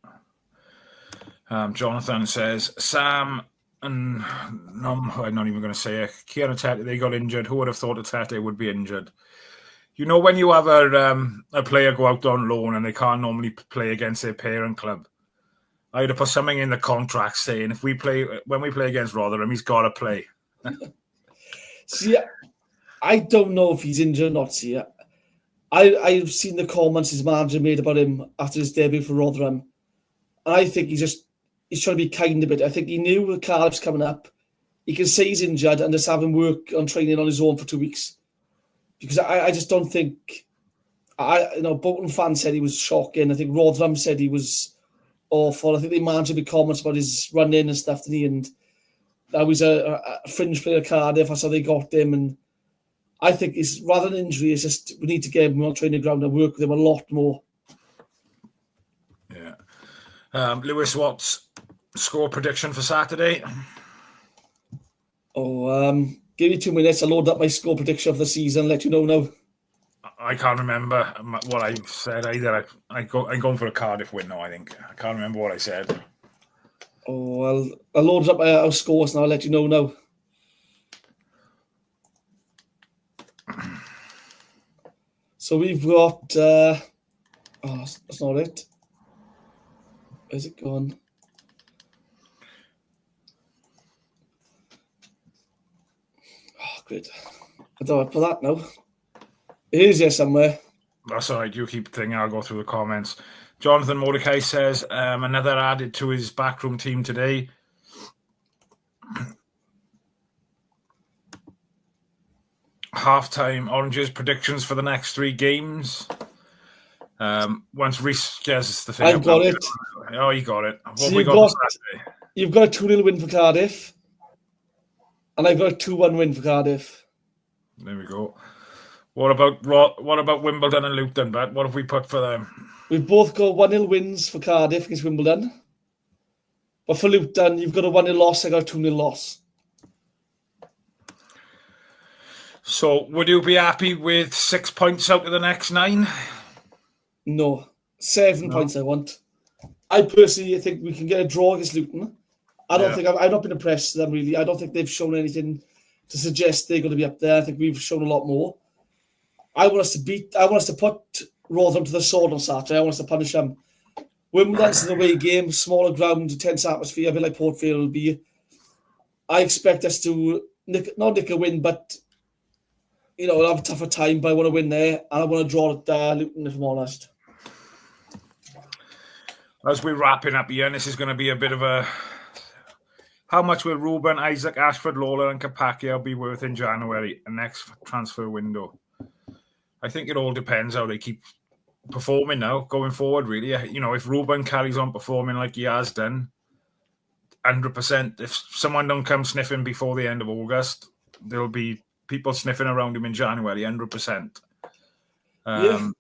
Jonathan says, Sam and I'm not even going to say it. Kieran Tete, they got injured. Who would have thought Tete would be injured? When you have a player go out on loan and they can't normally play against their parent club, I'd have put something in the contract saying when we play against Rotherham, he's got to play. See, I don't know if he's injured or not. See, I've seen the comments his manager made about him after his debut for Rotherham. And I think he's trying to be kind a bit. I think he knew the Cardiff's coming up. He can say he's injured and just have him work on training on his own for 2 weeks. Because I just don't think... Bolton fans said he was shocking. I think Rotherham said he was awful. I think they managed to be comments about his run-in and stuff, didn't he? And that was a fringe player at Cardiff. That's how they got him. And I think it's rather than injury, it's just we need to get him on training ground and work with him a lot more. Yeah. Lewis Watts, score prediction for Saturday? Give me 2 minutes. I'll load up my score prediction for the season, let you know now. I can't remember what I said either. I'm going for a Cardiff win now, I think. I can't remember what I said. I'll load up our scores now, I'll let you know now. So we've got... that's not it. Where's it gone? Oh, great. I don't want to put that now. It is here somewhere. That's all right. You keep thinking. I'll go through the comments. Jonathan Mordecai says, another added to his backroom team today. Half-time Oranges predictions for the next 3 games. Once Reece gets the thing. I've got it. Oh, you got it. What So you've got a 2-0 win for Cardiff. And I've got a 2-1 win for Cardiff. There we go. What about Wimbledon and Luton, Bet? What have we put for them? We've both got 1-0 wins for Cardiff against Wimbledon. But for Luton, you've got a 1-0 loss. I got a 2-0 loss. So, would you be happy with 6 points out of the next 9? No. 7 points I want. I personally think we can get a draw against Luton. I don't think I've not been impressed with them, really. I don't think they've shown anything to suggest they're going to be up there. I think we've shown a lot more. I want us to put Rotherham to the sword on Saturday. I want us to punish them. Wimbledon's an away game, smaller ground, tense atmosphere, a bit like Port Vale will be. I expect us to not nick a win, but we'll have a tougher time, but I want to win there, and I want to draw at Luton, if I'm honest. As we're wrapping up here, this is going to be a bit of a... How much will Ruben, Isaac, Ashford, Lola and Kapakio be worth in January, the next transfer window? I think it all depends how they keep performing now, going forward, really. If Ruben carries on performing like he has done, 100%. If someone don't come sniffing before the end of August, there'll be people sniffing around him in January, 100%. I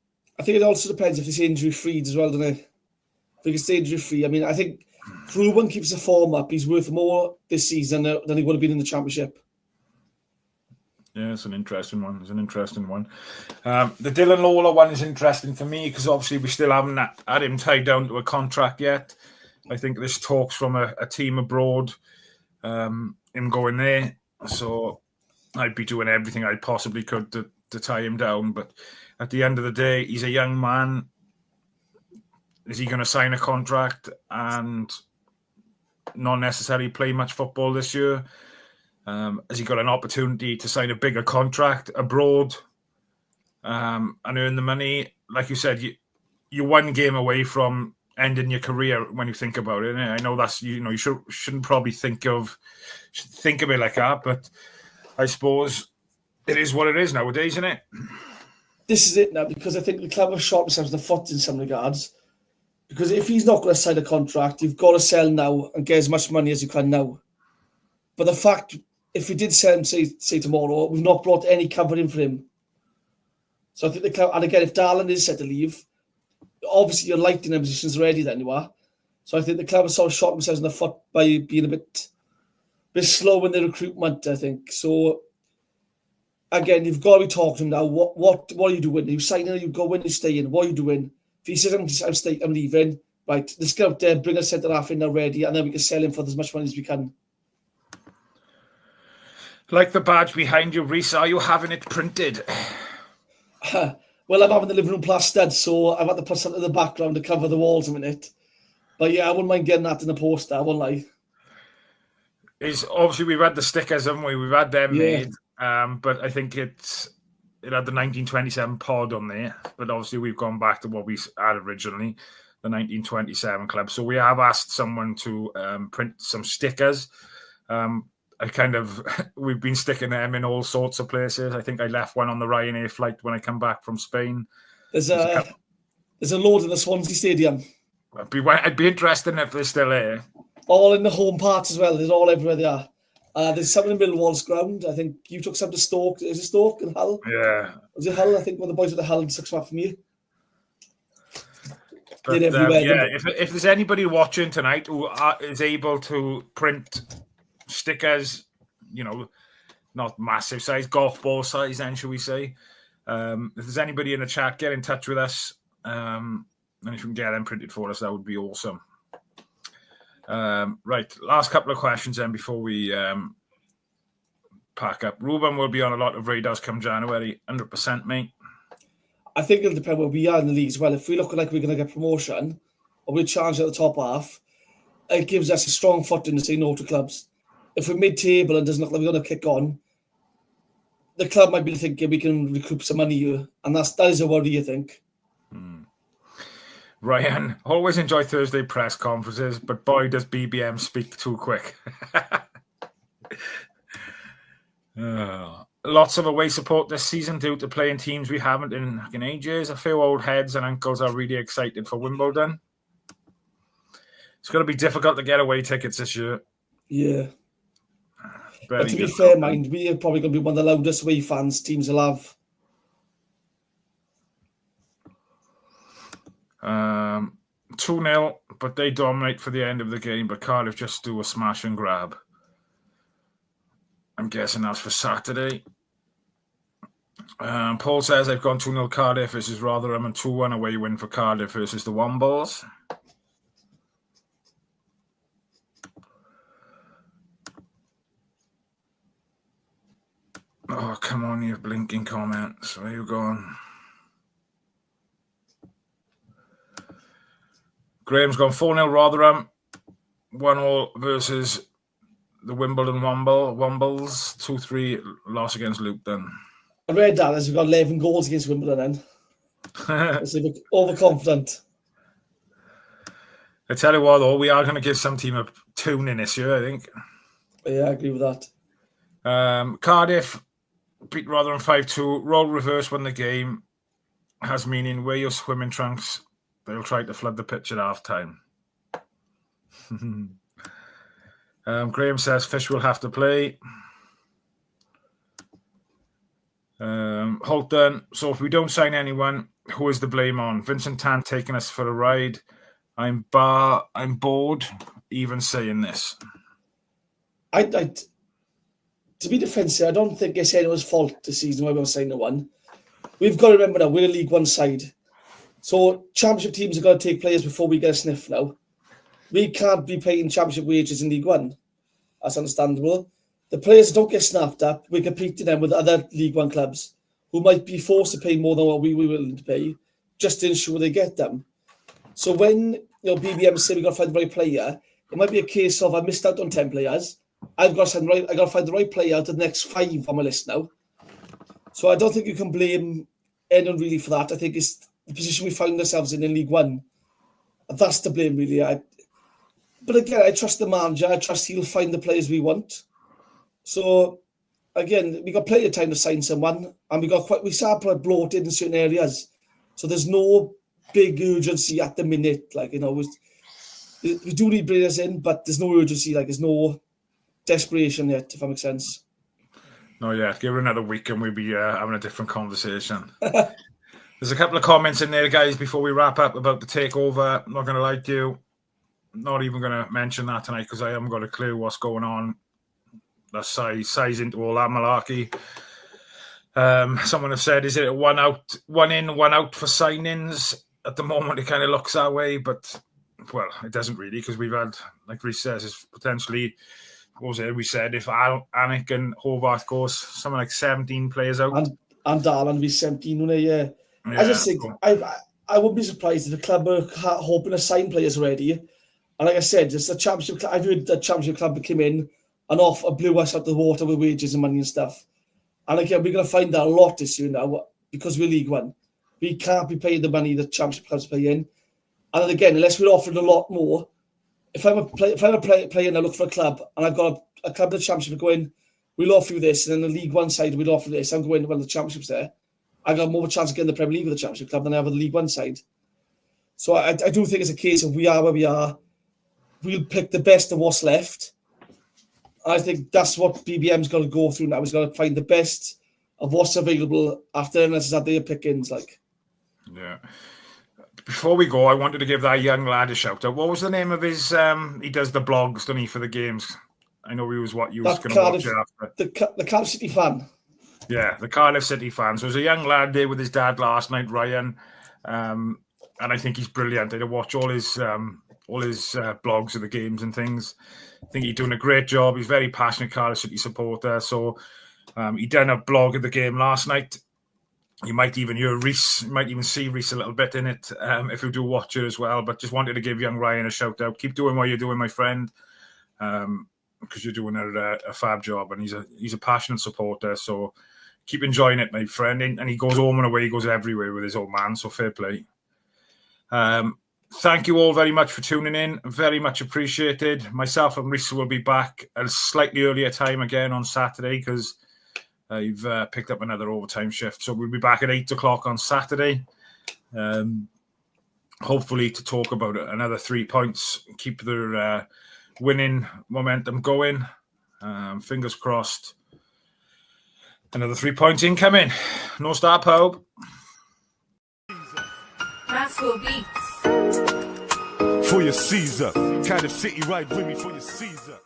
think it also depends if he's injury-free as well, doesn't it? If he can stay injury-free. I mean, I think if Ruben keeps the form up, he's worth more this season than he would have been in the Championship. Yeah, it's an interesting one. The Dylan Lawler one is interesting for me because obviously we still haven't had him tied down to a contract yet. I think there's talks from a team abroad, him going there. So I'd be doing everything I possibly could to tie him down. But at the end of the day, he's a young man. Is he going to sign a contract and not necessarily play much football this year? Has he got an opportunity to sign a bigger contract abroad and earn the money? Like you said, you're one game away from ending your career when you think about it. I know that's, you shouldn't probably think of it like that, but I suppose it is what it is nowadays, isn't it? This is it now, because I think the club have shot themselves in the foot in some regards. Because if he's not going to sign a contract, you've got to sell now and get as much money as you can now. But the fact, if we did sell him, say tomorrow, we've not brought any cover in for him. So I think the club, and again, if Darlan is set to leave, obviously you're light in their positions already then you are. So I think the club have sort of shot themselves in the foot by being a bit slow in the recruitment, I think. So again, you've got to be talking to him now. What are you doing? Are you signing? Are you going? Are you staying? What are you doing? If he says, I'm leaving, right, let's get out there, bring a centre-half in now ready, and then we can sell him for as much money as we can. Like the badge behind you, Reese, are you having it printed? Well, I'm having the living room plastered, so I've had to put something in the background to cover the walls a minute. But yeah, I wouldn't mind getting that in the poster, I won't lie. Obviously, we've had the stickers, haven't we? We've had them made, but I think it had the 1927 pod on there, but obviously we've gone back to what we had originally, the 1927 club. So we have asked someone to print some stickers. We've been sticking them in all sorts of places. I think I left one on the Ryanair flight when I come back from Spain. There's a load in the Swansea Stadium. I'd be interested if they're still there. All in the home parts as well. There's all everywhere they are. There's some in Millwall's ground. I think you took some to Stoke. Is it Stoke and Hull? Yeah. Was it Hull? I think one of the boys at the Hull took some from you. But, if there's anybody watching tonight who is able to print stickers, not massive size, golf ball size, then shall we say? If there's anybody in the chat, get in touch with us. And if you can get them printed for us, that would be awesome. Right, last couple of questions then before we pack up. Ruben will be on a lot of radars come January, 100%, mate. I think it'll depend where we are in the league as well. If we look like we're going to get promotion or we're challenged at the top half, it gives us a strong footing to say no to clubs. If we're mid-table and doesn't look like we're going to kick on, the club might be thinking we can recoup some money here, and that is a worry, I think. Ryan, always enjoy Thursday press conferences, but boy, does BBM speak too quick. Lots of away support this season due to playing teams we haven't in ages. A few old heads and uncles are really excited for Wimbledon. It's going to be difficult to get away tickets this year. Yeah. But to be fair, mind, we are probably going to be one of the loudest away fans teams will have. 2-0, but they dominate for the end of the game, but Cardiff just do a smash and grab. I'm guessing that's for Saturday. Paul says they've gone 2-0 Cardiff versus Rotherham and 2-1 away win for Cardiff versus the Wombles. Oh, come on, you blinking comments. Where are you going? Graham's gone 4-0 Rotherham, 1-0 versus the Wimbledon Wombles, 2-3 loss against Luton. I read that as we've got 11 goals against Wimbledon then. It's a bit overconfident. I tell you what, though, we are going to give some team a tune in this year, I think. Yeah, I agree with that. Cardiff beat Rotherham 5-2. Role reverse won the game. Has meaning wear your swimming trunks. They'll try to flood the pitch at half-time. Graham says Fish will have to play. Holton, so if we don't sign anyone, who is the blame on? Vincent Tan taking us for a ride. I'm bored even saying this. I to be defensive, I don't think it's anyone's fault this season why we haven't signed no one. We've got to remember now, we're a League One side. So Championship teams are going to take players before we get a sniff now. We can't be paying Championship wages in League One. That's understandable. The players that don't get snapped up, we're competing them with other League One clubs who might be forced to pay more than what we were willing to pay just to ensure they get them. So when BBM say we've got to find the right player, it might be a case of I missed out on 10 players. I've got to find the right player out of the next 5 on my list now. So I don't think you can blame anyone really for that. I think it's the position we found ourselves in League One. That's to blame, really. But again, I trust the manager. I trust he'll find the players we want. So again, we got plenty of time to sign someone, and we start bloated in certain areas. So there's no big urgency at the minute. We do need players in, but there's no urgency. There's no desperation yet, if that makes sense. No, yeah. Give it another week and we'll be having a different conversation. There's a couple of comments in there, guys, before we wrap up about the takeover. I'm not going to lie to you. Not even going to mention that tonight because I haven't got a clue what's going on. That's size into all that malarkey. Someone has said, is it a one in, one out for signings? At the moment, it kind of looks that way, but, well, it doesn't really because we've had, like Rhys says, it's potentially, what was it? We said if Anik and Hobart goes, something like 17 players out. And Darlan will be 17, won't he? Yeah. I just think, I wouldn't be surprised if the club are hoping to sign players already. And like I said, it's a championship club. I've heard the championship club came in and blew us out the water with wages and money and stuff. And again, we're going to find that a lot this year now because we're League One. We can't be paying the money the championship clubs pay in. And then again, unless we're offered a lot more, if I'm a player and I look for a club and I've got a club in the championship going, we'll offer you this, and then the League One side we'll offer this. I'm going, well, the championship's there. I've got more of a chance of getting the Premier League with the championship club than I have with the League One side. So I do think it's a case of we are where we are. We'll pick the best of what's left. I think that's what BBM's got to go through now. He's got to find the best of what's available after everyone else has had their pickings. Yeah. Before we go, I wanted to give that young lad a shout out. What was the name of his? He does the blogs, doesn't he, for the games? I know he was what you was going to watch after. The Cardiff City fan. Yeah, the Cardiff City fan. So there's a young lad there with his dad last night, Ryan, and I think he's brilliant. I had to watch all his blogs of the games and things. I think he's doing a great job. He's a very passionate Cardiff City supporter. So he done a blog of the game last night. You might even hear Rhys, you might even see Rhys a little bit in it if you do watch it as well. But just wanted to give young Ryan a shout out. Keep doing what you're doing, my friend, because you're doing a fab job. And he's a passionate supporter. So keep enjoying it, my friend. And he goes home and away. He goes everywhere with his old man. So fair play. Thank you all very much for tuning in. Very much appreciated. Myself and Rhys will be back at a slightly earlier time again on Saturday because I've picked up another overtime shift. So we'll be back at 8 o'clock on Saturday. Hopefully to talk about another 3 points, keep their winning momentum going. Fingers crossed. Another 3 points incoming. No star Pope. Rascal Beats. For your Caesar. Cardiff City, right with me for your Caesar.